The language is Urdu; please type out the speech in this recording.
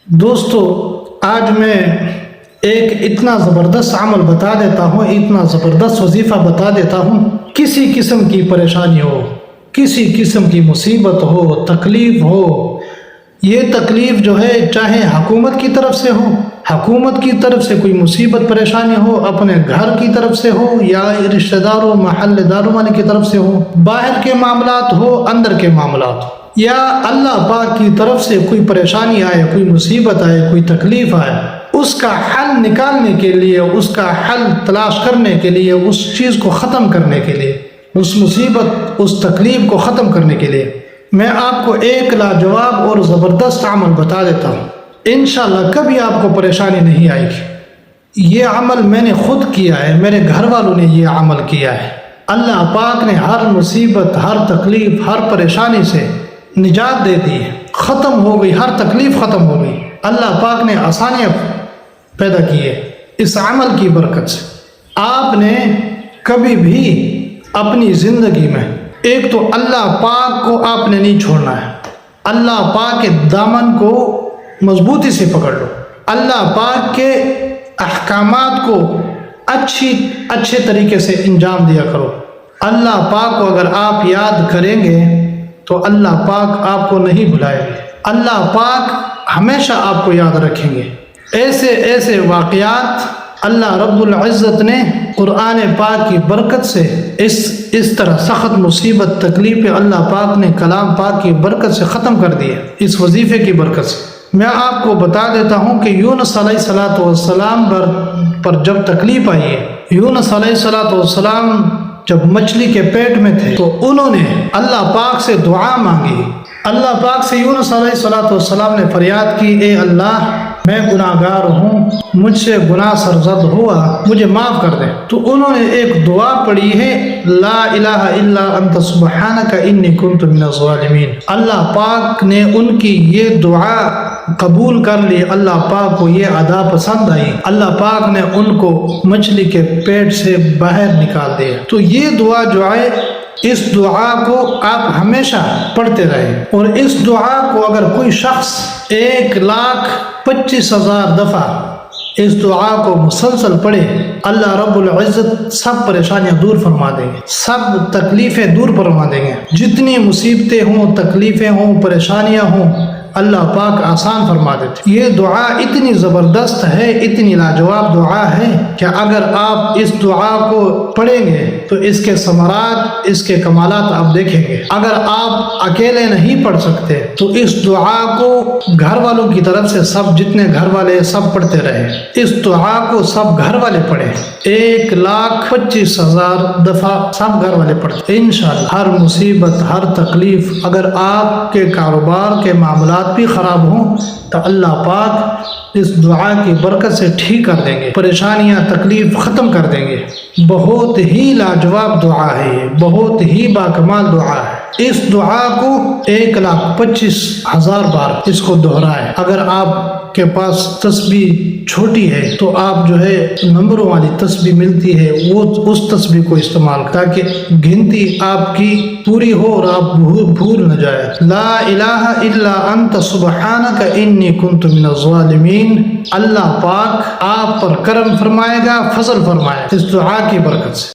دوستو، آج میں ایک اتنا زبردست عمل بتا دیتا ہوں، اتنا زبردست وظیفہ بتا دیتا ہوں۔ کسی قسم کی پریشانی ہو، کسی قسم کی مصیبت ہو، تکلیف ہو، یہ تکلیف جو ہے چاہے حکومت کی طرف سے ہو، حکومت کی طرف سے کوئی مصیبت پریشانی ہو، اپنے گھر کی طرف سے ہو یا رشتہ داروں محلے داروں والے کی طرف سے ہو، باہر کے معاملات ہو، اندر کے معاملات ہو، یا اللہ پاک کی طرف سے کوئی پریشانی آئے، کوئی مصیبت آئے، کوئی تکلیف آئے، اس کا حل نکالنے کے لیے، اس کا حل تلاش کرنے کے لیے، اس چیز کو ختم کرنے کے لیے، اس مصیبت، اس تکلیف کو ختم کرنے کے لیے میں آپ کو ایک لاجواب اور زبردست عمل بتا دیتا ہوں۔ انشاءاللہ کبھی آپ کو پریشانی نہیں آئے گی۔ یہ عمل میں نے خود کیا ہے، میرے گھر والوں نے یہ عمل کیا ہے۔ اللہ پاک نے ہر مصیبت، ہر تکلیف، ہر پریشانی سے نجات دے دی ہے، ختم ہو گئی، ہر تکلیف ختم ہو گئی۔ اللہ پاک نے آسانیاں پیدا کی ہے اس عمل کی برکت سے۔ آپ نے کبھی بھی اپنی زندگی میں ایک تو اللہ پاک کو آپ نے نہیں چھوڑنا ہے، اللہ پاک کے دامن کو مضبوطی سے پکڑ لو، اللہ پاک کے احکامات کو اچھے طریقے سے انجام دیا کرو۔ اللہ پاک کو اگر آپ یاد کریں گے تو اللہ پاک آپ کو نہیں بھلائے گے، اللہ پاک ہمیشہ آپ کو یاد رکھیں گے۔ ایسے واقعات اللہ رب العزت نے قرآن پاک کی برکت سے اس طرح سخت مصیبت، تکلیف اللہ پاک نے کلام پاک کی برکت سے ختم کر دی ہے، اس وظیفے کی برکت سے۔ میں آپ کو بتا دیتا ہوں کہ یونس علیہ السلام پر جب تکلیف آئی ہے، یونس علیہ السلام جب مچھلی کے پیٹ میں تھے تو انہوں نے اللہ پاک سے دعا مانگی۔ اللہ پاک سے یونس علیہ السلام نے فریاد کی، اے اللہ میں گناہ گار ہوں، مجھ سے گناہ سرزد ہوا، مجھے معاف کر دے۔ تو انہوں نے ایک دعا پڑھی ہے، لا الہ الا انت سبحانک انی کنت من الظالمین۔ اللہ پاک نے ان کی یہ دعا قبول کر لی، اللہ پاک کو یہ ادا پسند آئی، اللہ پاک نے ان کو مچھلی کے پیٹ سے باہر نکال دیا۔ تو یہ دعا جو ہے، اس دعا کو آپ ہمیشہ پڑھتے رہیں، اور اس دعا کو اگر کوئی شخص 1,25,000 دفعہ اس دعا کو مسلسل پڑھے، اللہ رب العزت سب پریشانیاں دور فرما دیں گے، سب تکلیفیں دور فرما دیں گے۔ جتنی مصیبتیں ہوں، تکلیفیں ہوں، پریشانیاں ہوں، اللہ پاک آسان فرما دیتے۔ یہ دعا اتنی زبردست ہے، اتنی لاجواب دعا ہے کہ اگر آپ اس دعا کو پڑھیں گے تو اس کے ثمرات، اس کے کمالات آپ دیکھیں گے۔ اگر آپ اکیلے نہیں پڑھ سکتے تو اس دعا کو گھر والوں کی طرف سے سب، جتنے گھر والے سب پڑھتے رہے، اس دعا کو سب گھر والے پڑھیں، 1,25,000 دفعہ سب گھر والے پڑھیں۔ انشاءاللہ ہر مصیبت، ہر تکلیف، اگر آپ کے کاروبار کے معاملات بھی خراب ہوں تو اللہ پاک اس دعا کی برکت سے ٹھیک کر دیں گے، پریشانیاں، تکلیف ختم کر دیں گے۔ بہت ہی لاجواب دعا ہے، یہ بہت ہی باکمال دعا ہے۔ اس دعا کو 1,25,000 بار اس کو دہرائیں۔ اگر آپ کے پاس تسبیح چھوٹی ہے تو آپ جو ہے نمبروں والی تسبیح ملتی ہے، وہ اس تسبیح کو استعمال تاکہ گنتی آپ کی پوری ہو اور آپ بھول نہ جائے۔ لا الہ الا انت سبحانک انی کنت من الظالمین۔ اللہ پاک آپ پر کرم فرمائے گا، فضل فرمائے گا اس دعا کی برکت سے۔